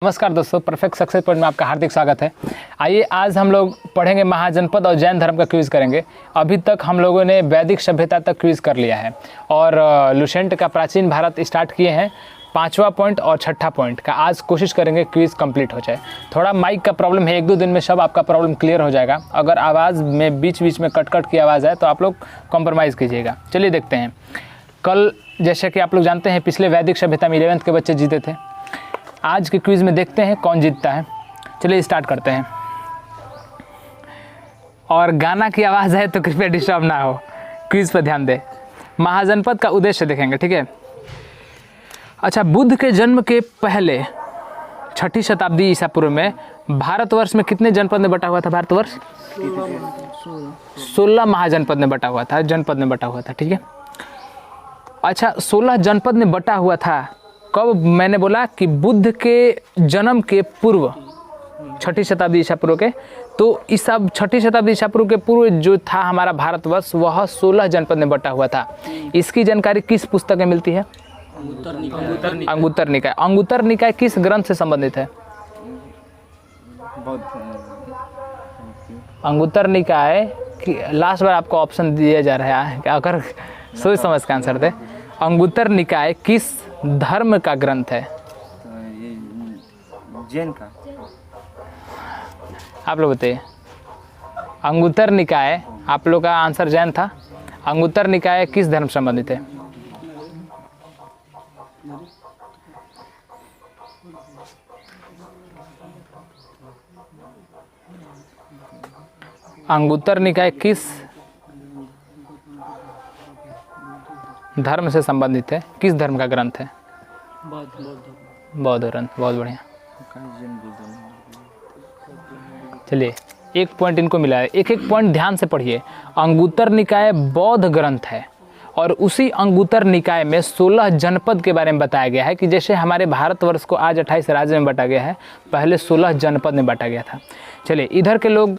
नमस्कार दोस्तों, perfect success point में आपका हार्दिक स्वागत है। आइए आज हम लोग पढ़ेंगे महाजनपद और जैन धर्म का क्विज़ करेंगे। अभी तक हम लोगों ने वैदिक सभ्यता तक क्विज़ कर लिया है और लुसेंट का प्राचीन भारत स्टार्ट किए हैं। 5वां पॉइंट और 6ठा पॉइंट का आज कोशिश करेंगे क्विज़ कंप्लीट हो जाए। थोड़ा माइक का प्रॉब्लम है, 1-2 दिन में सब आपका प्रॉब्लम क्लियर हो जाएगा। अगर आवाज़ में बीच बीच में कट की आवाज़ आए तो आप लोग कॉम्प्रोमाइज़ कीजिएगा। चलिए देखते हैं। कल जैसे कि आप लोग जानते हैं पिछले वैदिक सभ्यता में 11th के बच्चे जीते थे। आज के क्विज़ में देखते हैं कौन जीतता है। चलिए स्टार्ट करते हैं। और गाना की आवाज़ है तो कृपया डिस्टर्ब ना हो, क्विज़ पर ध्यान दें। महाजनपद का उद्देश्य देखेंगे, ठीक है। अच्छा, बुद्ध के जन्म के पहले 6ठी शताब्दी ईसा पूर्व में भारतवर्ष में कितने जनपद में बटा हुआ था? भारतवर्ष 16 महाजनपद में बटा हुआ था, जनपद में बटा हुआ था, ठीक है। अच्छा, 16 जनपद में बटा हुआ था कब? मैंने बोला कि बुद्ध के जन्म के पूर्व 6ठी शताब्दी ईसा पूर्व के, तो इस सब 6ठी शताब्दी ईसा पूर्व के पूर्व जो था हमारा भारतवर्ष वह 16 जनपद में बटा हुआ था। इसकी जानकारी किस पुस्तक में मिलती है? अंगुत्तर निकाय। अंगुत्तर निकाय किस ग्रंथ से संबंधित है? अंगुत्तर निकाय की लास्ट बार आपको ऑप्शन दिया जा रहा है, अगर सोच समझ का आंसर दे। अंगुत्तर निकाय किस धर्म का ग्रंथ है? जैन का। आप लोग बताइए। अंगुत्तर निकाय, आप लोग का आंसर जैन था। अंगुत्तर निकाय किस धर्म से संबंधित है? अंगुत्तर निकाय किस धर्म से संबंधित है? किस धर्म का ग्रंथ है? बौद्ध ग्रंथ। बहुत बढ़िया। चलिए, 1 पॉइंट इनको मिला है। एक पॉइंट ध्यान से पढ़िए। अंगुत्तर निकाय बौद्ध ग्रंथ है और उसी अंगुत्तर निकाय में 16 जनपद के बारे में बताया गया है कि जैसे हमारे भारतवर्ष को आज 28 राज्य में बांटा गया है, पहले 16 जनपद में बांटा गया था। चलिए, इधर के लोग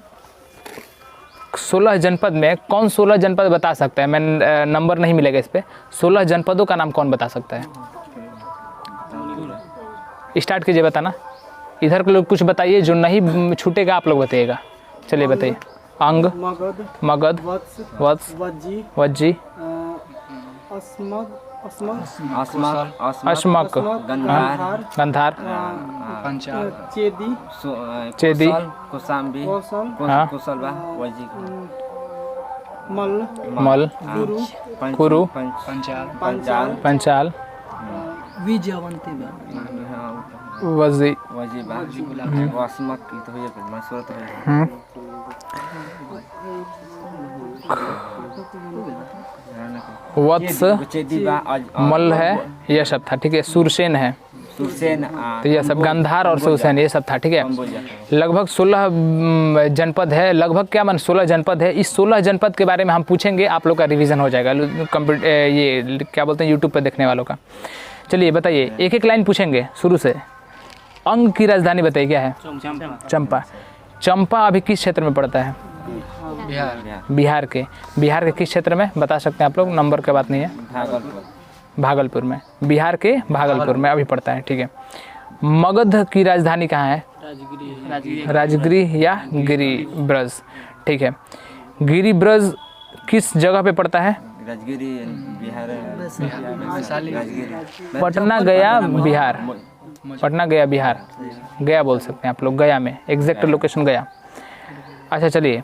16 जनपद में कौन 16 जनपद बता सकता है? मैं नंबर नहीं मिलेगा इस पे। 16 जनपदों का नाम कौन बता सकता है? स्टार्ट कीजिए बताना। इधर के लोग कुछ बताइए, जो नहीं छूटेगा आप लोग बताइएगा। चलिए बताइए। अंग, मगध, वत्स, वज्जी, अश्मक, गंधार, चेदी, मल, कुरु, पंचाल, वजी, वत्स, मल है, यह सब था, ठीक है। सुरसेन है, तो यह सब गंधार और सुरसेन ये सब था, ठीक है। लगभग 16 जनपद है। लगभग क्या मन 16 जनपद है। इस 16 जनपद के बारे में हम पूछेंगे, आप लोग का रिवीजन हो जाएगा ये क्या बोलते हैं यूट्यूब पर देखने वालों का। चलिए बताइए, एक लाइन पूछेंगे शुरू से। अंग की राजधानी बताइए क्या है? चंपा। चंपा अभी किस क्षेत्र में पड़ता है? बिहार के किस क्षेत्र में बता सकते हैं आप लोग? नंबर की बात नहीं है। भागलपुर में। बिहार के भागलपुर में अभी पड़ता है, ठीक है। मगध की राजधानी कहाँ है? राजगिरी या गिरिब्रज, ठीक है। गिरिब्रज किस जगह पे पड़ता है? पटना गया बिहार। पटना गया बिहार, गया बोल सकते हैं आप लोग, गया में एग्जैक्ट लोकेशन गया। अच्छा चलिए,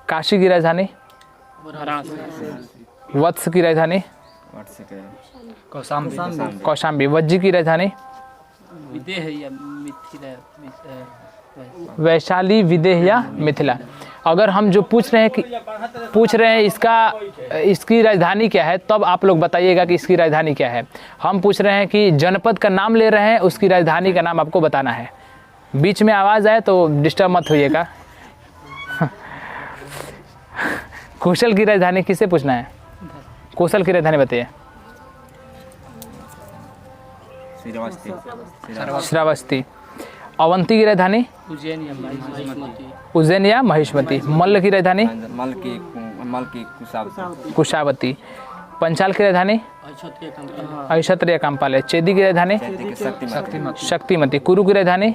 काशी की राजधानी? वत्स की राजधानी? कौशाम्बी। वज्जी की राजधानी? वैशाली, विदेह या मिथिला। अगर हम जो पूछ रहे हैं इसकी राजधानी क्या है, तब आप लोग बताइएगा कि इसकी राजधानी क्या है। हम पूछ रहे हैं कि जनपद का नाम ले रहे हैं, उसकी राजधानी का नाम आपको बताना है। बीच में आवाज़ आए तो डिस्टर्ब मत होइएगा। कौशल की राजधानी किसे पूछना है? कौशल की राजधानी बताइए। श्रावस्ती। अवंती की राजधानी? उज्जैन या महिष्मती। मल्ल की राजधानी? कुशावती। पंचाल की राजधानी अक्षत्रिय कामपाल है। चेदी की राजधानी शक्तिमती। कुरु की राजधानी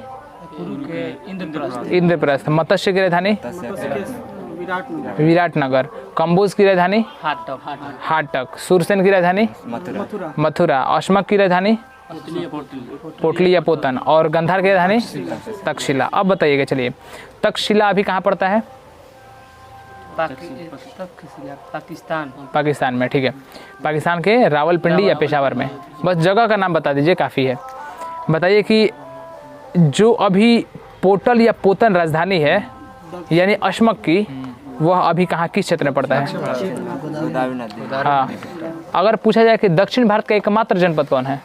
इंद्रप्रस्थ। मत्स्य की राजधानी विराटनगर। कंबोज की राजधानी हाटक। सुरसेन की राजधानी मथुरा। अश्मक की राजधानी पोटली या पोतन। और गंधार की राजधानी तक्षशिला। अब बताइएगा, चलिए तक्षशिला अभी कहाँ पड़ता है? पाकिस्तान में, ठीक है। पाकिस्तान के रावलपिंडी या पेशावर में। बस जगह का नाम बता दीजिए, काफ़ी है। बताइए कि जो अभी पोटल या पोतन राजधानी है यानी अश्मक की, वह अभी कहाँ, किस क्षेत्र में पड़ता है? हाँ, अगर पूछा जाए कि दक्षिण भारत का एकमात्र जनपद कौन है?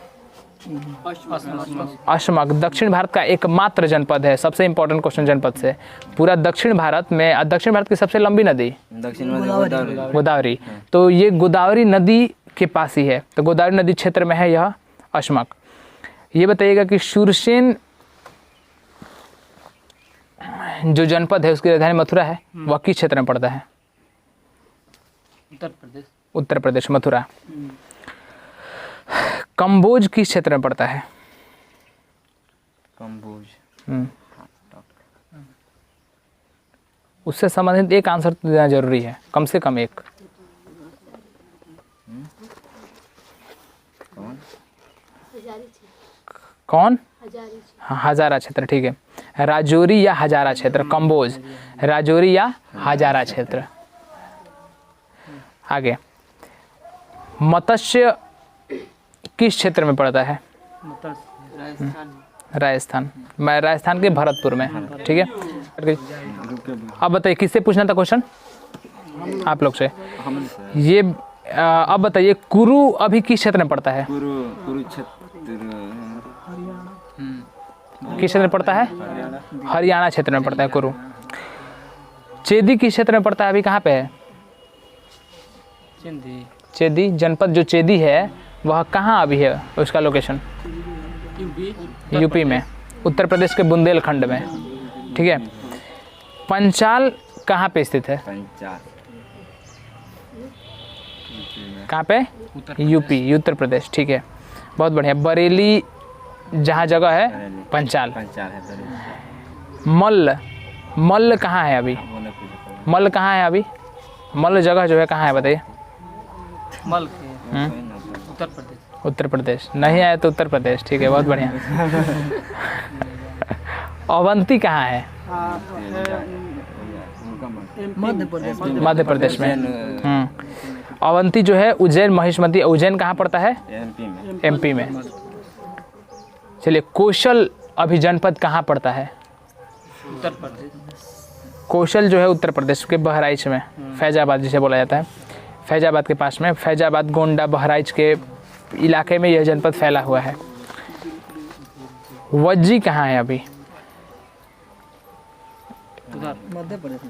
अश्मक दक्षिण भारत का एकमात्र जनपद है। सबसे इंपॉर्टेंट क्वेश्चन जनपद से। पूरा दक्षिण भारत में, दक्षिण भारत की सबसे लंबी नदी गोदावरी, तो ये गोदावरी नदी के पास ही है। तो गोदावरी नदी क्षेत्र में है यह अश्मक। ये बताइएगा कि शूरसेन जो जनपद है उसकी राजधानी मथुरा है, वह किस क्षेत्र में पड़ता है? उत्तर प्रदेश, मथुरा। कंबोज किस क्षेत्र में पड़ता है? उससे संबंधित एक आंसर देना जरूरी है, कम से कम एक। कौन? हाँ, हजारा क्षेत्र, ठीक है। राजौरी या हजारा क्षेत्र, कंबोज, राजौरी या हजारा क्षेत्र। आगे, मत्स्य किस क्षेत्र में पड़ता है? राजस्थान। मैं राजस्थान के भरतपुर में, ठीक है। अब बताइए, किससे पूछना था क्वेश्चन? आप लोग से। ये अब बताइए, कुरु अभी किस क्षेत्र में पड़ता है? किस क्षेत्र में पड़ता है? हरियाणा क्षेत्र में पड़ता है कुरु। चेदी किस क्षेत्र में पड़ता है? अभी कहाँ पे है? चेदी जनपद, जो चेदी है वह कहाँ अभी है? उसका लोकेशन यूपी में, उत्तर प्रदेश के बुंदेलखंड में, ठीक है। पंचाल कहाँ पे स्थित है? कहाँ पे? यूपी, उत्तर प्रदेश, ठीक है, बहुत बढ़िया। बरेली जहाँ जगह है पंचाल। मल्ल कहाँ है अभी? मल्ल कहाँ है अभी? मल्ल जगह जो है कहाँ है बताइए? उत्तर प्रदेश। नहीं आए तो उत्तर प्रदेश, ठीक है, बहुत बढ़िया। अवंती कहाँ है? मध्य प्रदेश में। अवंती जो है उज्जैन महिष्मती। उज्जैन कहाँ पड़ता है? एमपी में। चलिए, कौशल अभी जनपद कहाँ पड़ता है? उत्तर प्रदेश। कौशल जो है उत्तर प्रदेश के बहराइच में, फैजाबाद जिसे बोला जाता है, फैजाबाद के पास में। फैजाबाद, गोंडा, बहराइच के इलाके में यह जनपद फैला हुआ है। वज्जी कहाँ है अभी? मध्य प्रदेश।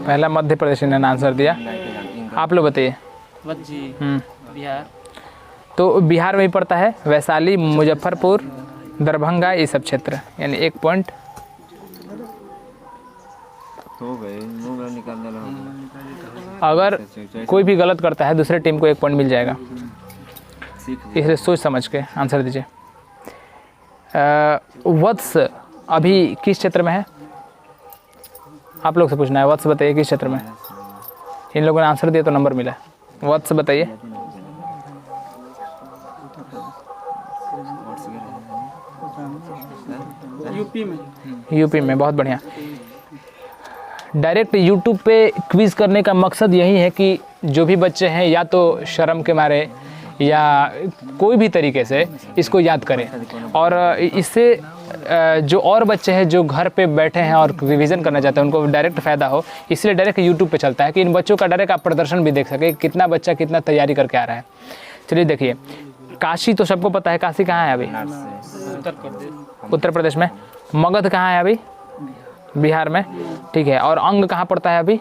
पहला मध्य प्रदेश ने आंसर दिया, आप लोग बताइए। वज्जी बिहार। तो बिहार में ही पड़ता है, वैशाली, मुजफ्फरपुर, दरभंगा, ये सब क्षेत्र। यानी 1 पॉइंट हो गए। अगर कोई भी गलत करता है दूसरे टीम को 1 पॉइंट मिल जाएगा, इसलिए सोच समझ के आंसर दीजिए। वत्स अभी किस क्षेत्र में है? आप लोग से पूछना है। वत्स बताइए किस क्षेत्र में? इन लोगों ने आंसर दिया तो नंबर मिला। वत्स बताइए। यूपी में, बहुत बढ़िया। डायरेक्ट यूट्यूब पे क्विज करने का मकसद यही है कि जो भी बच्चे हैं या तो शर्म के मारे या कोई भी तरीके से इसको याद करें, और इससे जो और बच्चे हैं जो घर पे बैठे हैं और रिवीजन करना चाहते हैं उनको डायरेक्ट फ़ायदा हो, इसलिए डायरेक्ट यूट्यूब पे चलता है कि इन बच्चों का डायरेक्ट आप प्रदर्शन भी देख सके, कितना बच्चा कितना तैयारी करके आ रहा है। चलिए देखिए, काशी तो सबको पता है, काशी कहाँ है अभी? उत्तर प्रदेश में। मगध कहाँ है अभी? बिहार में, ठीक है। और अंग कहाँ पड़ता है अभी?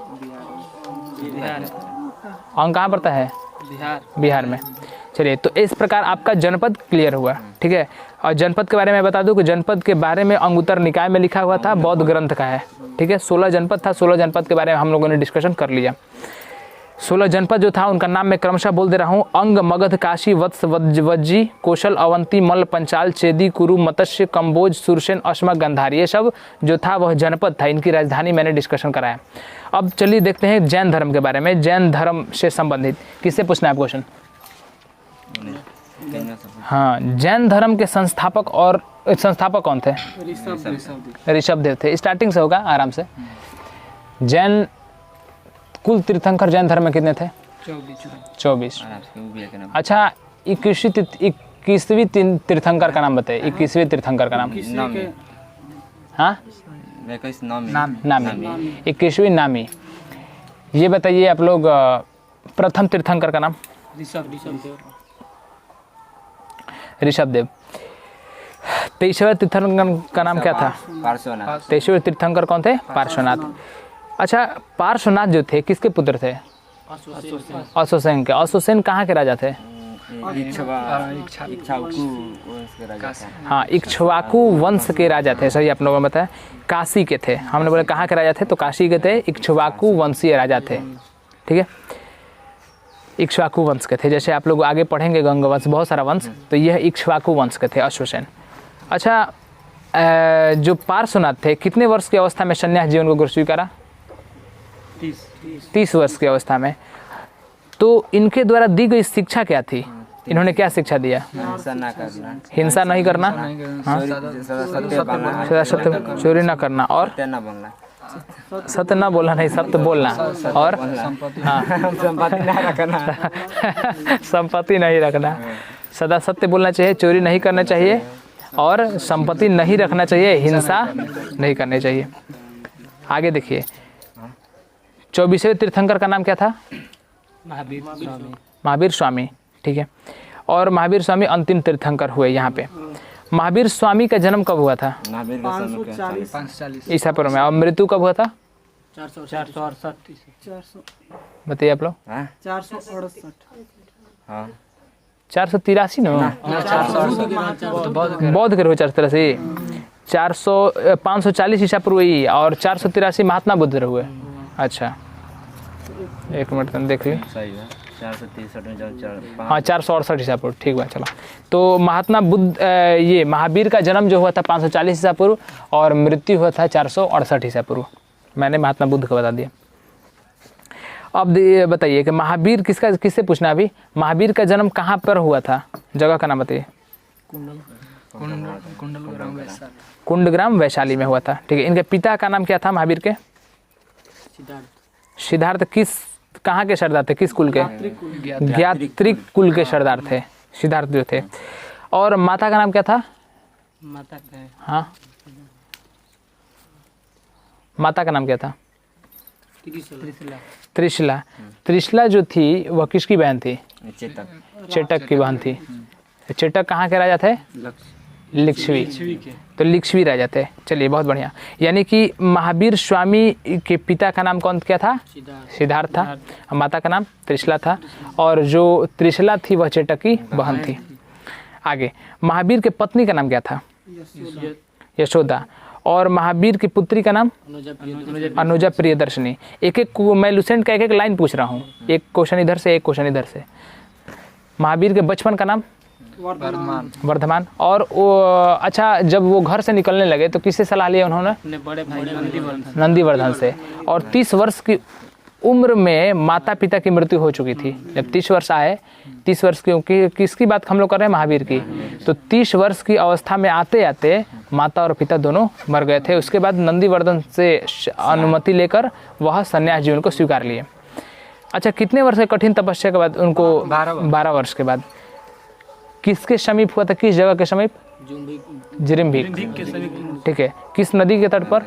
अंग कहाँ पड़ता है? बिहार में। चलिए, तो इस प्रकार आपका जनपद क्लियर हुआ, ठीक है। और जनपद के बारे में बता दूं कि जनपद के बारे में अंगुत्तर निकाय में लिखा हुआ था, बौद्ध ग्रंथ का है, ठीक है। 16 जनपद था, 16 जनपद के बारे में हम लोगों ने डिस्कशन कर लिया। 16 जनपद जो था उनका नाम मैं क्रमशः बोल दे रहा हूँ। अंग, मगध, काशी, वत्स, वज्जी, कौशल, अवंती, मल्ल, पंचाल, चेदी, कुरु, मत्स्य, कंबोज, सुरसेन, अश्मक, गंधार, ये सब जो था वह जनपद था। इनकी राजधानी मैंने डिस्कशन कराया। अब चलिए देखते हैं जैन धर्म के बारे में। जैन धर्म से संबंधित किससे पूछना है क्वेश्चन? हाँ, जैन धर्म के संस्थापक कौन थे? ऋषभदेव थे। स्टार्टिंग से होगा आराम से। जैन कुल तीर्थंकर जैन धर्म में कितने थे? 24। अच्छा, 21वीं तीर्थंकर का नाम बताइए। 21वीं तीर्थंकर का नाम? हाँ, नामी। 21वीं नामी। ये बताइए आप लोग, प्रथम तीर्थंकर का नाम? ऋषभदेव। 23वें तीर्थंकर का नाम क्या था? 23वें तीर्थंकर कौन थे? पार्श्वनाथ। अच्छा, पार्श्वनाथ जो थे किसके पुत्र थे? अश्वसेन के। अश्वसेन कहाँ के राजा थे? हाँ, इक्ष्वाकु वंश के राजा थे। सही आप लोगों ने बताया। काशी के थे। हमने बोला कहाँ के राजा थे, तो काशी के थे। इक्ष्वाकु वंशीय राजा थे। ठीक है, इक्ष्वाकु वंश के थे। जैसे आप लोग आगे पढ़ेंगे गंग वंश, बहुत सारा वंश, तो यह इक्ष्वाकु वंश के थे अश्वसेन। अच्छा, जो पार्श्वनाथ थे कितने वर्ष की अवस्था में संन्यास जीवन को गुरु स्वीकारा? 30 वर्ष की अवस्था में। तो इनके द्वारा दी गई शिक्षा क्या थी? इन्होंने क्या शिक्षा दिया? हिंसा नहीं करना, सत्य, चोरी न करना, और सत्य न बोलना, नहीं सत्य बोलना, और संपत्ति नहीं रखना। सदा सत्य बोलना चाहिए, चोरी नहीं करना चाहिए, और संपत्ति नहीं रखना चाहिए, हिंसा नहीं करनी चाहिए। आगे देखिए, 24वें तीर्थंकर का नाम क्या था? महावीर स्वामी। ठीक है, और महावीर स्वामी अंतिम तीर्थंकर हुए यहाँ पे। महावीर स्वामी का जन्म कब हुआ था? 540 ईसा पूर्व में। और मृत्यु कब हुआ था? 468। बताइए आप लोग। 483 न? बौद्ध के रहो 483। 540 ईसा पूर्व ही, और 483 महात्मा बुद्ध हुए। अच्छा, एक मिनट देख ली। हाँ, 468 ईसा पूर्व। ठीक है, चलो। तो महात्मा बुद्ध, ये महावीर का जन्म जो हुआ था 540 ईसा पूर्व, और मृत्यु हुआ था 468 ईसा पूर्व। मैंने महात्मा बुद्ध को बता दिया। अब ये बताइए कि महावीर किससे पूछना अभी? महावीर का जन्म कहाँ पर हुआ था? जगह का नाम बताइए। कुंडग्राम वैशाली में हुआ था। ठीक है, इनके पिता का नाम क्या था महावीर के? सिद्धार्थ। कहाँ के सरदार थे? किस कुल के? ज्ञात्रिक कुल के सरदार थे सिद्धार्थ जो थे। और माता का नाम क्या था? हाँ, माता का नाम क्या था? त्रिशला। त्रिशला जो थी वह किसकी बहन थी? चेटक की बहन थी। चेटक कहाँ के राजा थे? लिच्छवी। तो लिच्छवी राजा थे। चलिए, बहुत बढ़िया। यानी कि महावीर स्वामी के पिता का नाम कौन क्या था? सिद्धार्थ था। माता का नाम त्रिशला था, और जो त्रिशला थी वह चेटक की बहन थी। आगे, महावीर के पत्नी का नाम क्या था? यशोदा। और महावीर की पुत्री का नाम? अनुजा प्रियदर्शनी। एक मैं लुसेंट का एक लाइन पूछ रहा हूँ, एक क्वेश्चन इधर से, एक क्वेश्चन इधर से। महावीर के बचपन का नाम? वर्धमान। और वो, अच्छा, जब वो घर से निकलने लगे तो किससे सलाह लिया उन्होंने? अपने बड़े भाई नंदीवर्धन से। और 30 वर्ष की उम्र में माता पिता की मृत्यु हो चुकी थी। जब 30 वर्ष आए, 30 वर्ष की किसकी बात हम लोग कर रहे हैं? महावीर की। तो 30 वर्ष की अवस्था में आते आते माता और पिता दोनों मर गए थे। उसके बाद नंदीवर्धन से अनुमति लेकर वह संन्यास जीवन को स्वीकार लिए। अच्छा, कितने वर्ष की कठिन तपस्या के बाद उनको? 12 वर्ष के बाद। किसके समीप हुआ था? किस जगह के समीप? जिरिम्भिक। ठीक है, किस नदी के तट पर?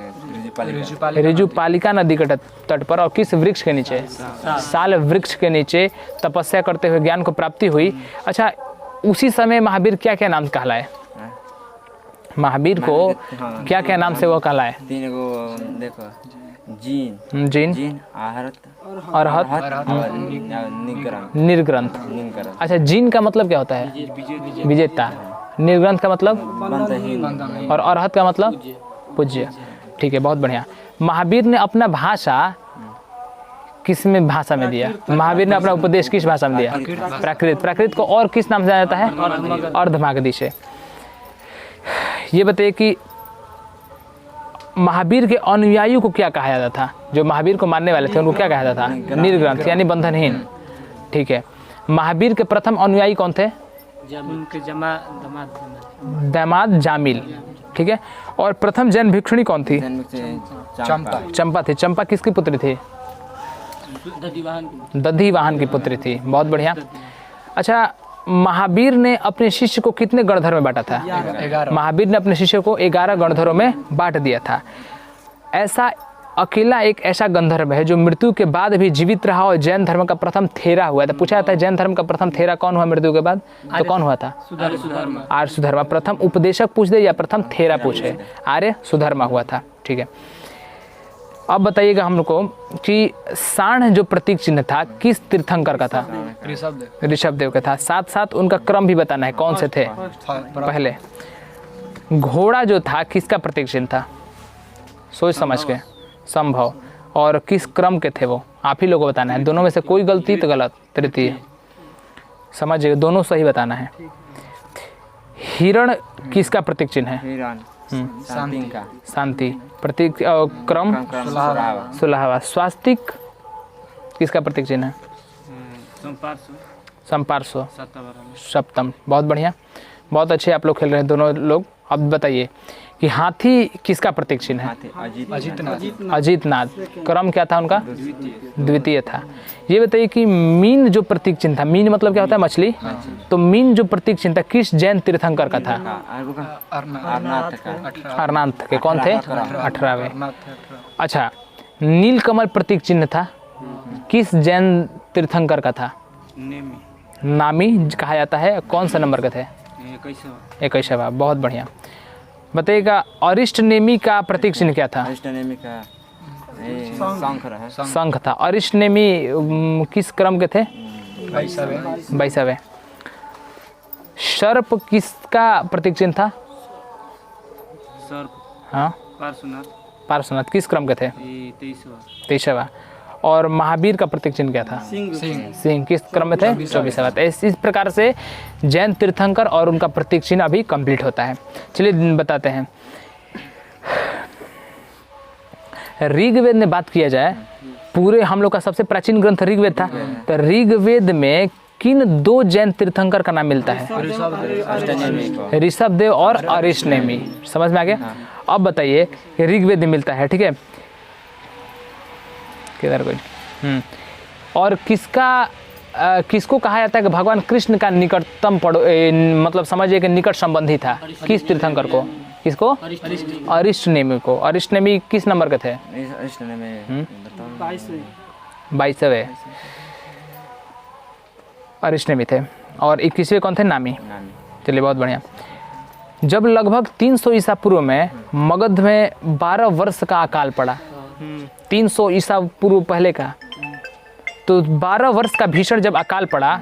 ऋजुपालिका नदी के तट पर। और किस वृक्ष के नीचे? साल वृक्ष के नीचे तपस्या करते हुए ज्ञान को प्राप्ति हुई। अच्छा, उसी समय महावीर क्या क्या नाम कहलाए? महावीर को क्या क्या नाम से वो कहलाए? जीन, अरहत, निर्ग्रंथ। अच्छा, जीन का मतलब क्या होता है? विजेता। निर्ग्रंथ का मतलब? और अरहत का मतलब? पूज्य। ठीक है, बहुत बढ़िया। महावीर ने अपना भाषा किस में भाषा में दिया? महावीर ने अपना उपदेश किस भाषा में दिया? प्राकृत। प्राकृत को और किस नाम से जाना जाता है? अर्धमागधी से। ये बताइए कि महावीर के अनुयायियों को क्या कहा जाता था? जो महावीर को मानने वाले थे उनको क्या कहा जाता था? निर्ग्रंथ यानी बंधनहीन। ठीक है। महावीर के प्रथम अनुयायी कौन थे? दामाद जामिल। ठीक है। और प्रथम जैन भिक्षुणी कौन थी? चंपा थी। चंपा किसकी पुत्री थी? दधिवाहन की पुत्री थी। बहुत बढ़िया। अच्छा, महावीर ने अपने शिष्य को कितने गणधरों में बांटा था? महावीर ने अपने शिष्य को 11 गणधरों में बांट दिया था। ऐसा अकेला एक ऐसा गंधर्व है जो मृत्यु के बाद भी जीवित रहा और जैन धर्म का प्रथम थेरा हुआ था। पूछा जाता है जैन धर्म का प्रथम थेरा कौन हुआ मृत्यु के बाद? तो कौन हुआ था? आर्य सुधर्मा। प्रथम उपदेशक पूछ दे या प्रथम थेरा पूछे? आर्य सुधर्मा हुआ था। ठीक है। अब बताइएगा हम लोग को कि साढ़ जो प्रतीक चिन्ह था किस तीर्थंकर का था? ऋषभदेव का था। साथ साथ उनका क्रम भी बताना है, कौन से थे पहले। घोड़ा जो था किसका प्रतीक चिन्ह था? सोच समझ के। संभव। और किस क्रम के थे वो? आप ही लोगों को बताना है। दोनों में से कोई गलती तो गलत, तृतीय। समझिए, दोनों सही बताना है। हिरण किसका प्रतीक चिन्ह है? शांति। प्रतीक क्रम सुलहवा। स्वास्तिक किसका प्रतीक चिन्ह है? संपार्श्व सप्तम। बहुत बढ़िया, बहुत अच्छे आप लोग खेल रहे हैं दोनों लोग। अब बताइए कि हाथी किसका प्रतीक चिन्ह है? अजीतनाद। क्रम क्या था उनका? द्वितीय था। ये बताइए कि मीन जो प्रतीक चिन्ह था, मीन मतलब क्या होता है? मछली। तो मीन जो प्रतीक चिन्ह था किस जैन तीर्थंकर का था? अरनाथ के। कौन थे? 18वें। अच्छा, नीलकमल प्रतीक चिन्ह था किस जैन तीर्थंकर का था? नामी कहा जाता है। कौन सा नंबर के थे? 21वां। बहुत बढ़िया। बताइएगा अरिष्ट नेमी का प्रतीक चिन्ह क्या था? शंख था। अरिष्ट नेमी किस क्रम के थे? 22वें। सर्प किसका प्रतीक चिन्ह था? हाँ, पार्श्वनाथ। किस क्रम के थे? 23वां। और महावीर का प्रतीक चिन्ह क्या था? सिंह। किस क्रम में थे? 24वां। तो इस प्रकार से जैन तीर्थंकर और उनका प्रतीक चिन्ह अभी कंप्लीट होता है। चलिए बताते हैं। ऋग्वेद में बात किया जाए, पूरे हम लोग का सबसे प्राचीन ग्रंथ ऋग्वेद था। तो ऋग्वेद में किन 2 जैन तीर्थंकर का नाम मिलता है? ऋषभदेव और अरिष्ट नेमी। समझ में आ गया? अब बताइए ऋग्वेद में मिलता है। ठीक है। किधर कोई और किसको कहा जाता है कि भगवान कृष्ण का निकटतम मतलब समझिए कि निकट संबंधी था? किस तीर्थंकर को? किसको? अरिष्ट नेमी को। अरिष्ट नेमी किस नंबर के थे? 22वें अरिष्ट नेमी थे। और 21वें कौन थे? नामी। चलिए, बहुत बढ़िया। जब लगभग 300 ईसा पूर्व में मगध में 12 वर्ष का अकाल पड़ा, 300 ईसा पूर्व पहले का, तो 12 वर्ष का भीषण जब अकाल पड़ा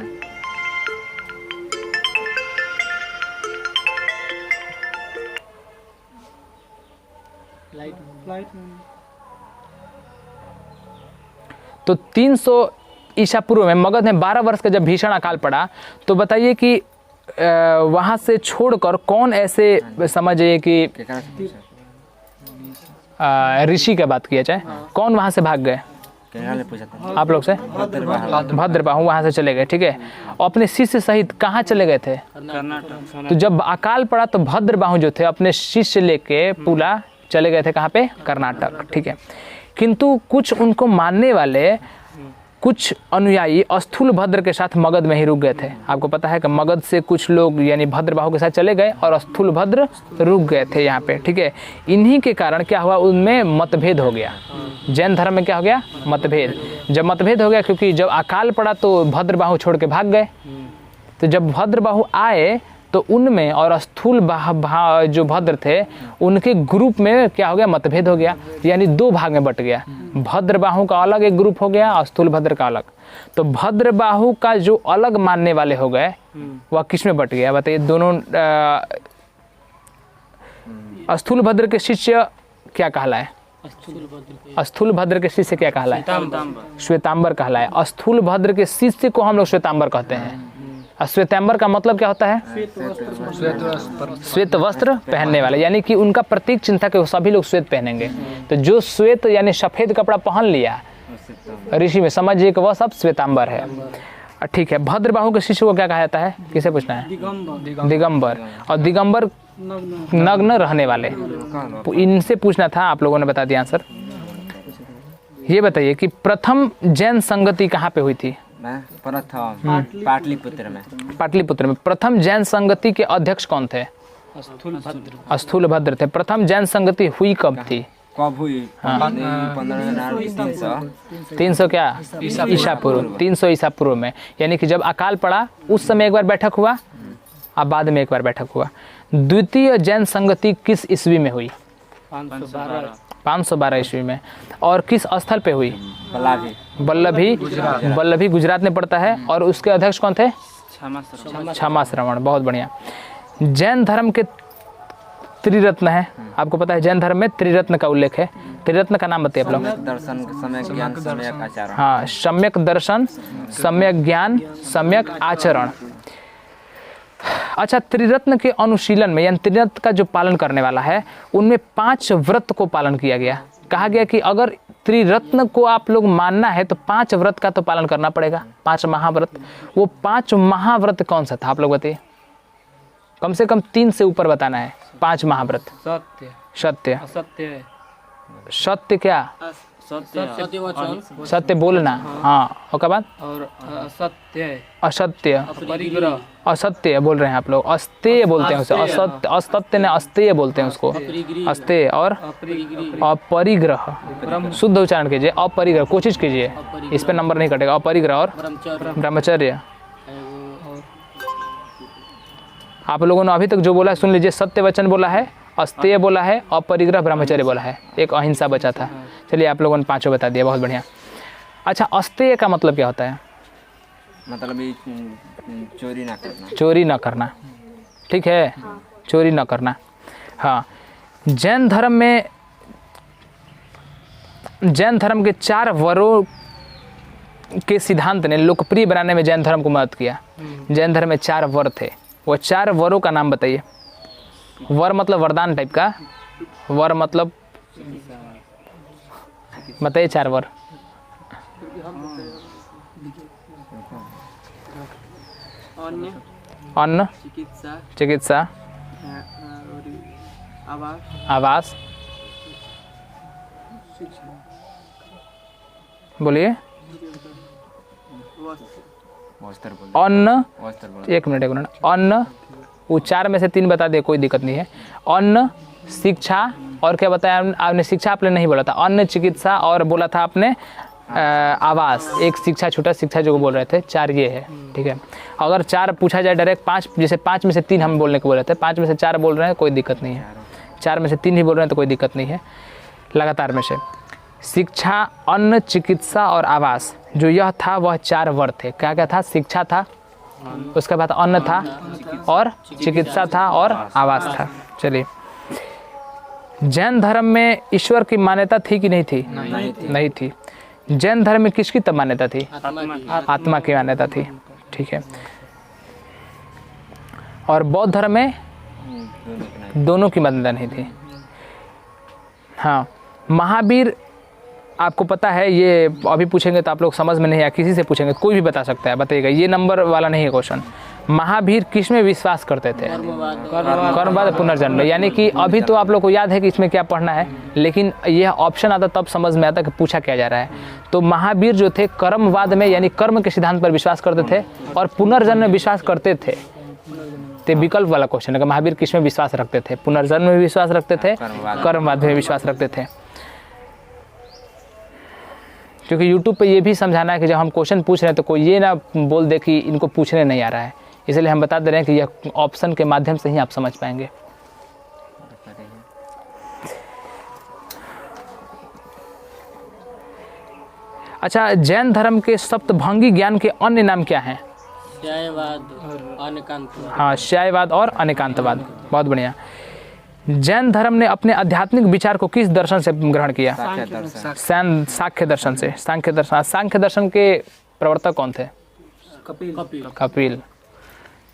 तो 300 ईसा पूर्व में मगध में 12 वर्ष का जब भीषण अकाल पड़ा, तो बताइए कि वहां से छोड़कर कौन ऐसे, समझिए कि ऋषि का बात किया जाए, कौन वहां से भाग गए? आप लोग से भद्रबाहु वहां से चले गए। ठीक है। अपने शिष्य सहित कहाँ चले गए थे? तो जब अकाल पड़ा तो भद्रबाहु जो थे अपने शिष्य लेके पूरा चले गए थे। कहाँ पे? कर्नाटक। ठीक है। किंतु कुछ उनको मानने वाले, कुछ अनुयायी स्थूल भद्र के साथ मगध में ही रुक गए थे। आपको पता है कि मगध से कुछ लोग यानी भद्रबाहु के साथ चले गए और स्थूल भद्र रुक गए थे यहाँ पे। ठीक है। इन्हीं के कारण क्या हुआ, उनमें मतभेद हो गया। जैन धर्म में क्या हो गया? मतभेद। जब मतभेद हो गया, क्योंकि जब अकाल पड़ा तो भद्रबाहु छोड़ के भाग गए। तो जब भद्रबाहु आए तो उनमें और स्थूल जो भद्र थे उनके ग्रुप में क्या हो गया? मतभेद हो गया, यानी 2 भाग में बट गया। भद्रबाहु का अलग एक ग्रुप हो गया और स्थूल भद्र का अलग। तो भद्रबाहु का जो अलग मानने वाले हो गए वह किस में बट गया? बताइए। दोनों स्थूल भद्र के शिष्य क्या कहलाए? स्थूल भद्र के शिष्य क्या कहलाए? श्वेतांबर कहलाए। स्थूल भद्र के शिष्य को हम लोग श्वेतांबर कहते हैं। श्वेतांबर का मतलब क्या होता है? श्वेत वस्त्र पहनने वाले, यानी कि उनका प्रतीक चिन्ह था कि वो सभी लोग श्वेत पहनेंगे। तो जो श्वेत यानी सफेद कपड़ा पहन लिया ऋषि में, समझिए कि वह सब श्वेतांबर है। ठीक है, भद्रबाहु के शिष्य को क्या कहा जाता है? किसे पूछना है? दिगंबर। और दिगंबर नग्न रहने वाले, इनसे पूछना था, आप लोगों ने बता दिया आंसर। ये बताइए कि प्रथम जैन संगति कहाँ पे हुई थी? पाटलिपुत्र में। पाटलिपुत्र में। प्रथम जैन संगति के अध्यक्ष कौन थे? स्थूल भद्र थे। प्रथम जैन संगति हुई कब थी? कब हुई? 300 क्या? ईसा पूर्व। 300 ईसा पूर्व में, यानी कि जब अकाल पड़ा उस समय एक बार बैठक हुआ, अब बाद में एक बार बैठक हुआ। द्वितीय जैन संगति किस ईस्वी में हुई? 512 ईस्वी में। और किस स्थल पे हुई? वल्लभी गुजरात में पड़ता है। और उसके अध्यक्ष कौन थे? क्षमा श्रवण। बहुत बढ़िया। जैन धर्म के त्रिरत्न है, आपको पता है जैन धर्म में त्रिरत्न का उल्लेख है। त्रिरत्न का नाम बताइए आप लोग। दर्शन, सम्यक ज्ञान, सम्यक आचरण। हाँ, सम्यक दर्शन, सम्यक ज्ञान, सम्यक आचरण। अच्छा, त्रिरत्न के अनुशीलन में यानी त्रिरत्न का जो पालन करने वाला है उनमें 5 व्रत को पालन किया गया। कहा गया कि अगर त्रिरत्न को आप लोग मानना है तो 5 व्रत का तो पालन करना पड़ेगा, 5 महाव्रत। वो 5 महाव्रत कौन सा था आप लोग बताइए? कम से कम 3 से ऊपर बताना है। 5 महाव्रत। सत्य, सत्य, असत्य, सत्य क्या? सत्य बोलना, हाँ। और क्या बात? और असत्य, असत्य, परिग्रह, असत्य बोल रहे हैं आप लोग। अस्तेय बोलते हैं उसे। असत्य, असत्य ने अस्तेय बोलते हैं उसको। अस्तेय। और अपरिग्रह, शुद्ध उच्चारण कीजिए। अपरिग्रह, कोशिश कीजिए, इस पे नंबर नहीं कटेगा। अपरिग्रह और ब्रह्मचर्य। आप लोगों ने अभी तक जो बोला है सुन लीजिए। सत्य वचन बोला है, अस्तेय बोला है, अपरिग्रह, ब्रह्मचर्य बोला है, एक अहिंसा बचा था। चलिए, आप लोगों ने 5 बता दिया, बहुत बढ़िया। अच्छा, अस्तेय का मतलब क्या होता है? मतलब चोरी ना करना। चोरी ना करना, ठीक है, चोरी ना करना। हाँ, जैन धर्म में, जैन धर्म के 4 वरों के सिद्धांत ने लोकप्रिय बनाने में जैन धर्म को मदद किया। जैन धर्म में 4 वर थे, वो 4 वरों का नाम बताइए। वर मतलब वरदान टाइप का, वर मतलब बताइए 4 वर। अन्न, चिकित्सा, आवास, बोलिए। अन्न, एक मिनट। अन्न, वो 4 में से 3 बता दे, कोई दिक्कत नहीं है। अन्न, शिक्षा, और क्या बताया आपने? शिक्षा आपने नहीं बोला था। अन्न, चिकित्सा, और बोला था आपने आवास। एक शिक्षा, छोटा शिक्षा जो बोल रहे थे। 4 ये है, ठीक है। अगर 4 पूछा जाए डायरेक्ट 5, जैसे 5 में से 3 हम बोलने को बोल रहे थे, 5 में से 4 बोल रहे हैं, कोई दिक्कत नहीं है। 4 में से 3 ही बोल रहे हैं तो कोई दिक्कत नहीं है। लगातार में से शिक्षा, अन्न, चिकित्सा और आवास, जो यह था वह 4 वर थे। क्या क्या था? शिक्षा था, उसके बाद अन्न था, और चिकित्सा था, और आवास था। चलिए, जैन धर्म में ईश्वर की मान्यता थी कि नहीं थी? नहीं थी। जैन धर्म में किसकी तब मान्यता थी? आत्मा की मान्यता थी, ठीक है। और बौद्ध धर्म में दोनों की मान्यता नहीं थी। हाँ, महावीर, आपको पता है, ये अभी पूछेंगे तो आप लोग समझ में नहीं आया, किसी से पूछेंगे कोई भी बता सकता है, बताइएगा। ये नंबर वाला नहीं है क्वेश्चन। महावीर किस में विश्वास करते थे? कर्मवाद, पुनर्जन्म। यानी कि अभी तो आप लोग को याद है कि इसमें क्या पढ़ना है, लेकिन यह ऑप्शन आता तब समझ में आता कि पूछा क्या जा रहा है। तो महावीर जो थे कर्मवाद में, यानी कर्म के सिद्धांत पर विश्वास करते थे, और पुनर्जन्म में विश्वास करते थे। तो विकल्प वाला क्वेश्चन है कि महावीर किस में विश्वास रखते थे? पुनर्जन्म में विश्वास रखते थे, कर्मवाद में विश्वास रखते थे। क्योंकि YouTube पे ये भी समझाना है कि जब हम क्वेश्चन पूछ रहे हैं तो कोई ये ना बोल दे कि इनको पूछने नहीं आ रहा है, इसलिए हम बता दे रहे हैं कि यह ऑप्शन के माध्यम से ही आप समझ पाएंगे। अच्छा, जैन धर्म के सप्तभंगी ज्ञान के अन्य नाम क्या हैं? श्यायवाद और अनेकांतवाद। हाँ, श्यायवाद और अनेकांतवाद, बहुत बढ़िया। जैन धर्म ने अपने आध्यात्मिक विचार को किस दर्शन से ग्रहण किया? साख्य दर्शन। सांख्य दर्शन से। सांख्य दर्शन के प्रवर्तक कौन थे? कपिल।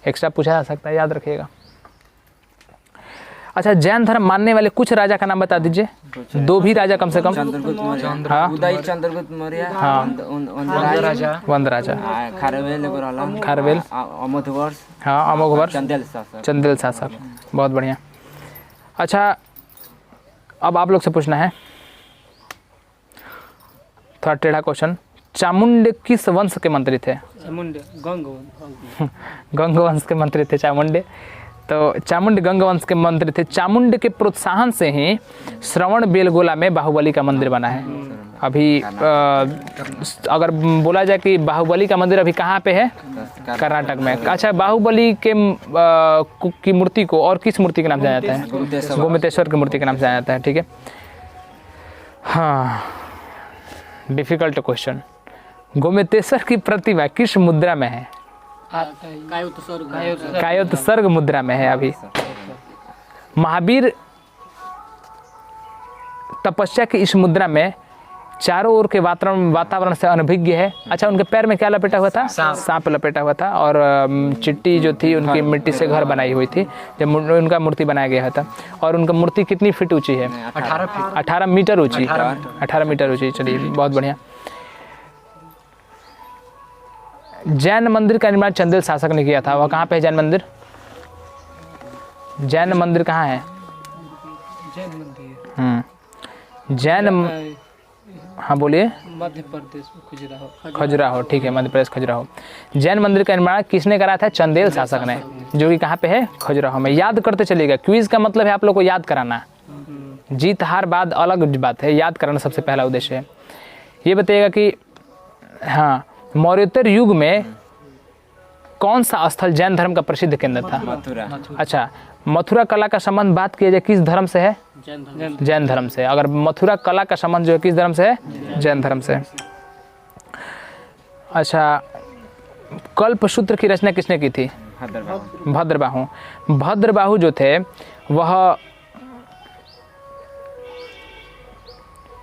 एक्स्ट्रा पूछा जा सकता है, याद रखिएगा। अच्छा, जैन धर्म मानने वाले कुछ राजा का नाम बता दीजिए, 2 भी राजा कम से कम। चंद्रगुप्त मौर्य, हाँ। उदय चंद्रगुप्त मौर्य, हाँ। वंद राजा, खारवेल एगो रहलन, खारवेल, अमोघवर्ष, हाँ, अमोघवर्ष, चंदेल शासक। बहुत बढ़िया। अच्छा, अब आप लोग से पूछना है थोड़ा टेढ़ा क्वेश्चन। चामुंड किस वंश के मंत्री थे? गंग वंश के मंत्री थे चामुंड। तो चामुंड गंग वंश के मंत्री थे। चामुंड के प्रोत्साहन से ही श्रवण बेलगोला में बाहुबली का मंदिर बना है। अभी अगर बोला जाए कि बाहुबली का मंदिर अभी कहाँ पे है? कर्नाटक में। अच्छा, बाहुबली के की मूर्ति को और किस मूर्ति के नाम से जाना जाता है? गोमतेश्वर की मूर्ति के नाम से जाना जाता है। ठीक है, हाँ, डिफिकल्ट क्वेश्चन। गोमतेश्वर की प्रतिमा किस मुद्रा में है? कायोत सर्ग मुद्रा में है अभी। महावीर तपस्या की इस मुद्रा में चारों ओर के वातावरण से अनभिज्ञ है। अच्छा, उनके पैर में क्या लपेटा हुआ था? सांप लपेटा हुआ था। और चिट्टी जो थी उनकी मिट्टी से घर बनाई हुई थी जब उनका मूर्ति बनाया गया था। और उनका मूर्ति कितनी फीट ऊंची है? 18 मीटर ऊंची। 18 मीटर ऊंची। चलिए, बहुत बढ़िया। जैन मंदिर का निर्माण चंदेल शासक ने किया था। वह कहाँ पे है जैन मंदिर? जैन मंदिर कहाँ है? जैन, हाँ बोलिए। मध्य प्रदेश में खजुराहो। ठीक है, मध्य प्रदेश खजुराहो। जैन मंदिर का निर्माण किसने करा था? चंदेल शासक ने, जो कि कहाँ पे है? खजुराहो में। याद करते चलिएगा। क्विज का मतलब है आप लोग को याद कराना। जीत हार बाद अलग बात है, याद कराना सबसे पहला उद्देश्य है। ये बताइएगा कि हाँ, मौर्योत्तर युग में कौन सा स्थल जैन धर्म का प्रसिद्ध केंद्र था? मथुरा। अच्छा, मथुरा कला का संबंध बात किया जाए किस धर्म से है? जैन धर्म से। अगर मथुरा कला का संबंध जो है किस धर्म से है? जैन धर्म से। अच्छा, कल्पसूत्र की रचना किसने की थी? भद्रबाहु। भद्रबाहु जो थे वह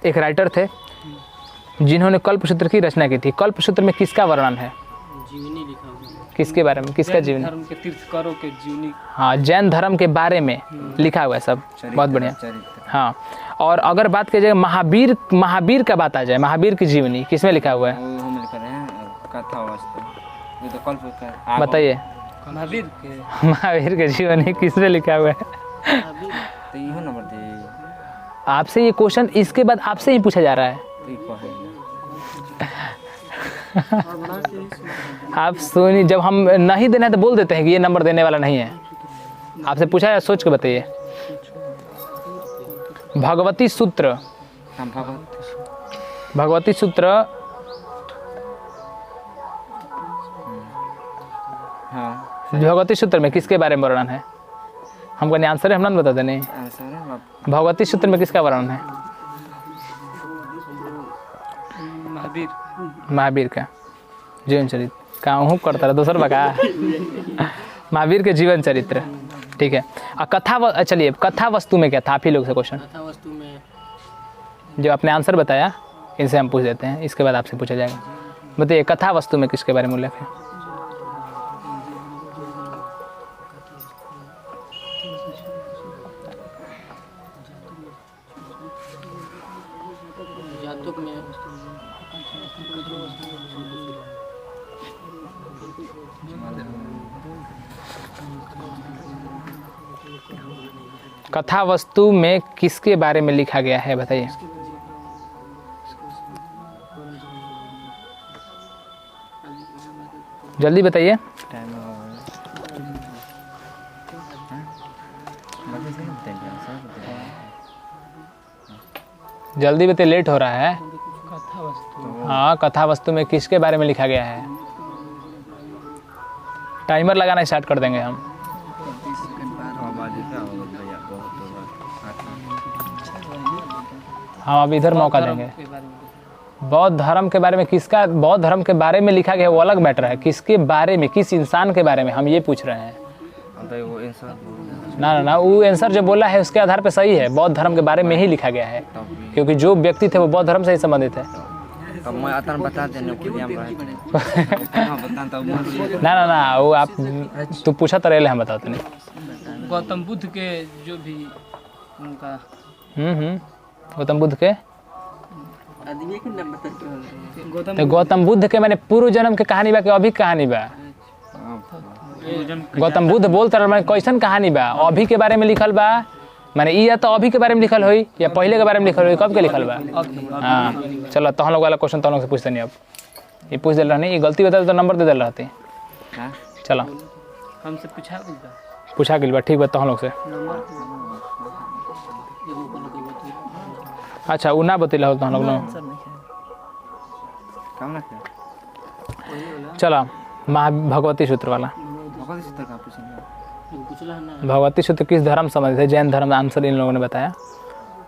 एक राइटर थे जिन्होंने कल्पसूत्र की रचना की थी। कल्पसूत्र में किसका वर्णन है? जीवनी लिखा हुआ है। किसके बारे में? किसका जीवनी? धर्म के तीर्थंकरों के जीवनी। हाँ, जैन धर्म के बारे में लिखा हुआ है सब। बहुत बढ़िया। हाँ, और अगर बात की जाए महावीर का बात आ जाए, महावीर की जीवनी किसमें लिखा हुआ है? बताइए। महावीर की जीवनी किसमें लिखा हुआ है? आपसे ये क्वेश्चन इसके बाद आपसे ही पूछा जा रहा है। आप सुनिए, जब हम नहीं देना है तो बोल देते हैं कि ये नंबर देने वाला नहीं है। आपसे पूछा है, सोच के बताइए। भगवती सूत्र। भगवती सूत्र भगवती सूत्र में किसके बारे में वर्णन है? हमको नहीं आंसर है, हम ना बता दें। भगवती सूत्र में किसका वर्णन है? महावीर का जीवन चरित्र। कहूँ करता रहा दूसर बका। महावीर के जीवन चरित्र। ठीक है। कथा, चलिए, कथा वस्तु में क्या था? आप ही लोग से क्वेश्चन। कथा वस्तु में जो आपने आंसर बताया इनसे हम पूछ देते हैं, इसके बाद आपसे पूछा जाएगा। बताइए, कथा वस्तु में किसके बारे में उल्लेख है? जातक में कथा वस्तु में किसके बारे में लिखा गया है? बताइए। जल्दी बताइए। जल्दी बताइए, लेट हो रहा है। कथा वस्तु। हाँ, कथा वस्तु में किसके बारे में लिखा गया है? टाइमर लगाना स्टार्ट कर देंगे हम। हम अब इधर मौका देंगे। बौद्ध धर्म के बारे में किसका? बौद्ध धर्म के बारे में लिखा गया वो अलग मैटर है, किसके बारे में, किस इंसान के बारे में हम ये पूछ रहे हैं। ना ना ना, वो आंसर जो बोला है उसके आधार पे सही है, बौद्ध धर्म के बारे में ही लिखा गया है, क्योंकि जो व्यक्ति थे वो बौद्ध धर्म से ही संबंधित है। अब मैं आता बता देने के लिए हम बता तब ना ना ना, वो आप तू पूछा तो रहे हम बताते नहीं। गौतम बुद्ध के जो भी उनका गौतम बुद्ध के गौतम तो गौतम बुद्ध के मैंने पूर्व जन्म के कहानी बा कि अभी कहानी बा? गौतम बुद्ध बोलते रहे मैंने कैसन कहानी बा? अभी के बारे में लिखल बा मैंने, या तो अभी के बारे में लिखल हुई या पहले के बारे में लिखल हुई, कब के लिखल बा? हाँ चलो तो हम लोग वाला क्वेश्चन तो हम लोग से पूछते नहीं, अब ये पूछ दिल रहनी, ये गलती बता तो नंबर दे दिल रहती। चलो हमसे पूछा पूछा गिल बा, ठीक बा तो हम लोग से। अच्छा वो ना बतिला हो तो हम लोग ना। काम ना चलो भगवती सूत्र वाला। भगवती सूत्र का पूछेंगे। भगवती सूत्र किस धर्म संबंधित है? जैन धर्म। आंसर इन लोगों ने बताया,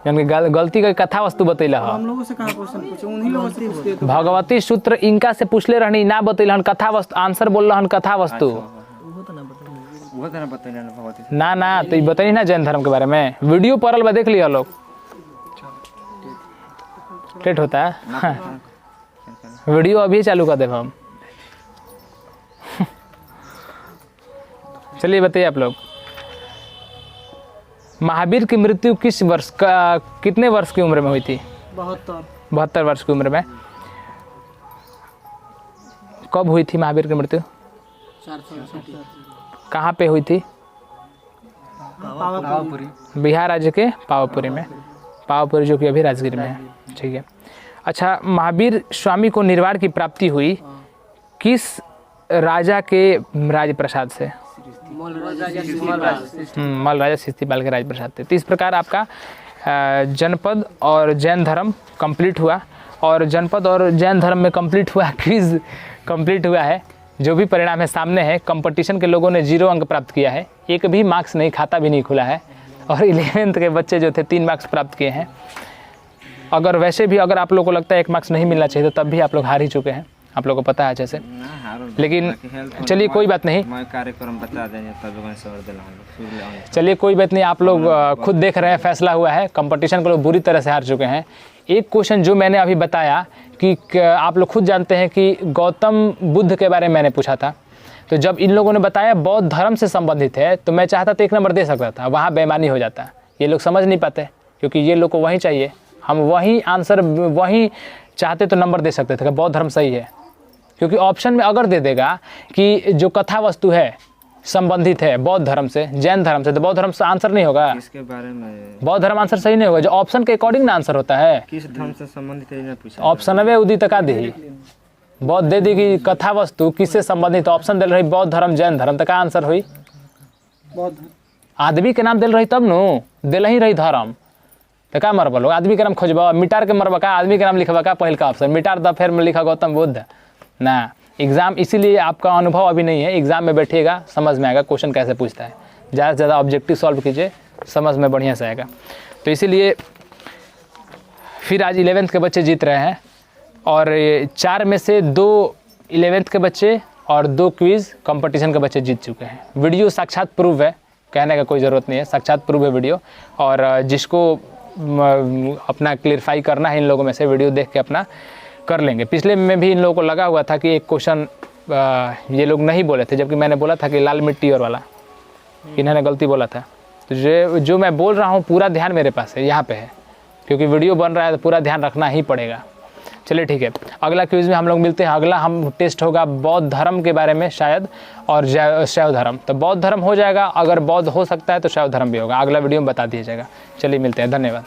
यानी गलती का कथा वस्तु बतैला है। हम लोगों से कहाँ क्वेश्चन पूछे, उन्हीं लोगों से पूछते तो। भगवती सूत्र इनका से पूछले रहनी, ना बतैला हन कथा वस्तु, आंसर बोल रहन कथा वस्तु। वो तो ना बताइए ना भगवती। ना ना तो ये बताइए ना जैन धर्म के बारे में, वीडियो पड़ल बा देख लिया लोग, लेट होता है। हाँ। वीडियो अभी चालू कर दे हम। चलिए बताइए आप लोग, महावीर की मृत्यु किस वर्ष का, कितने वर्ष की उम्र में हुई थी? 72 वर्ष की उम्र में। कब हुई थी महावीर की मृत्यु? कहाँ पे हुई थी? बिहार राज्य के पावापुरी में। पावापुरी जो कि अभी राजगीर में है, ठीक है। अच्छा, महावीर स्वामी को निर्वाण की प्राप्ति हुई किस राजा के राज प्रसाद से? मल राजा शिस्तिपाल के राज प्रसाद थे। तो इस प्रकार आपका जनपद और जैन धर्म कंप्लीट हुआ, और जनपद और जैन धर्म में कंप्लीट हुआ, क्विज कंप्लीट हुआ है। जो भी परिणाम है सामने है। कंपटीशन के लोगों ने 0 अंक प्राप्त किया है, एक भी मार्क्स नहीं, खाता भी नहीं खुला है, और 11th के बच्चे जो थे 3 मार्क्स प्राप्त किए हैं। अगर वैसे भी अगर आप लोगों को लगता है 1 मार्क्स नहीं मिलना चाहिए तो तब भी आप लोग हार ही चुके हैं, आप लोगों को पता है अच्छे से। लेकिन चलिए कोई बात नहीं, कार्यक्रम बता देंगे तब। चलिए कोई बात नहीं, आप लोग खुद देख रहे हैं, फैसला हुआ है। कंपटीशन को लोग बुरी तरह से हार चुके हैं। एक क्वेश्चन जो मैंने अभी बताया कि आप लोग खुद जानते हैं कि गौतम बुद्ध के बारे में मैंने पूछा था, तो जब इन लोगों ने बताया बौद्ध धर्म से संबंधित है तो मैं चाहता तो 1 नंबर दे सकता था, वहाँ बेईमानी हो जाता। ये लोग समझ नहीं पाते, क्योंकि ये लोग को वही चाहिए, हम वही आंसर वही चाहते तो नंबर दे सकते थे कि बौद्ध धर्म सही है। क्योंकि ऑप्शन में अगर दे देगा कि जो कथा वस्तु है संबंधित है बौद्ध धर्म से, जैन धर्म से, तो बौद्ध धर्म से आंसर नहीं होगा। इसके बारे में बौद्ध धर्म आंसर सही नहीं होगा, जो ऑप्शन के अकॉर्डिंग ना आंसर होता है। किस धर्म से संबंधित है पूछा, ऑप्शन वे उदित का दी बौद्ध दे दी कि कथा वस्तु किससे संबंधित, ऑप्शन दिल रही बौद्ध धर्म जैन धर्म, तो का आंसर हुई? आदमी के नाम दिल रही तब नु दिल ही रही धर्म, तो का मरबा लोग? आदमी के नाम खोजबा, मिटार के मरबा का, आदमी के नाम लिखबा का? पहल का ऑप्शन मिटार द, फिर में लिखा गौतम बुद्ध ना। एग्जाम इसीलिए आपका अनुभव अभी नहीं है, एग्जाम में बैठिएगा समझ में आएगा क्वेश्चन कैसे पूछता है। ज़्यादा से ज़्यादा ऑब्जेक्टिव सॉल्व कीजिए, समझ में बढ़िया से आएगा। तो इसीलिए फिर आज 11th के बच्चे जीत रहे हैं, और 4 में से 2 11th के बच्चे और 2 क्विज कंपटीशन के बच्चे जीत चुके हैं। वीडियो साक्षात प्रूव है, कहने का कोई ज़रूरत नहीं है, साक्षात प्रूव है वीडियो। और जिसको अपना क्लियरफाई करना है इन लोगों में से, वीडियो देख के अपना कर लेंगे। पिछले में भी इन लोगों को लगा हुआ था कि एक क्वेश्चन ये लोग नहीं बोले थे, जबकि मैंने बोला था कि लाल मिट्टी और वाला, इन्होंने गलती बोला था। तो जो मैं बोल रहा हूँ पूरा ध्यान मेरे पास है, यहाँ पे है, क्योंकि वीडियो बन रहा है तो पूरा ध्यान रखना ही पड़ेगा। चलिए ठीक है, अगला क्विज में हम लोग मिलते हैं। अगला हम टेस्ट होगा बौद्ध धर्म के बारे में शायद, और शैव धर्म। तो बौद्ध धर्म हो जाएगा, अगर बौद्ध हो सकता है तो शैव धर्म भी होगा। अगला वीडियो में बता दिया जाएगा। चलिए मिलते हैं, धन्यवाद।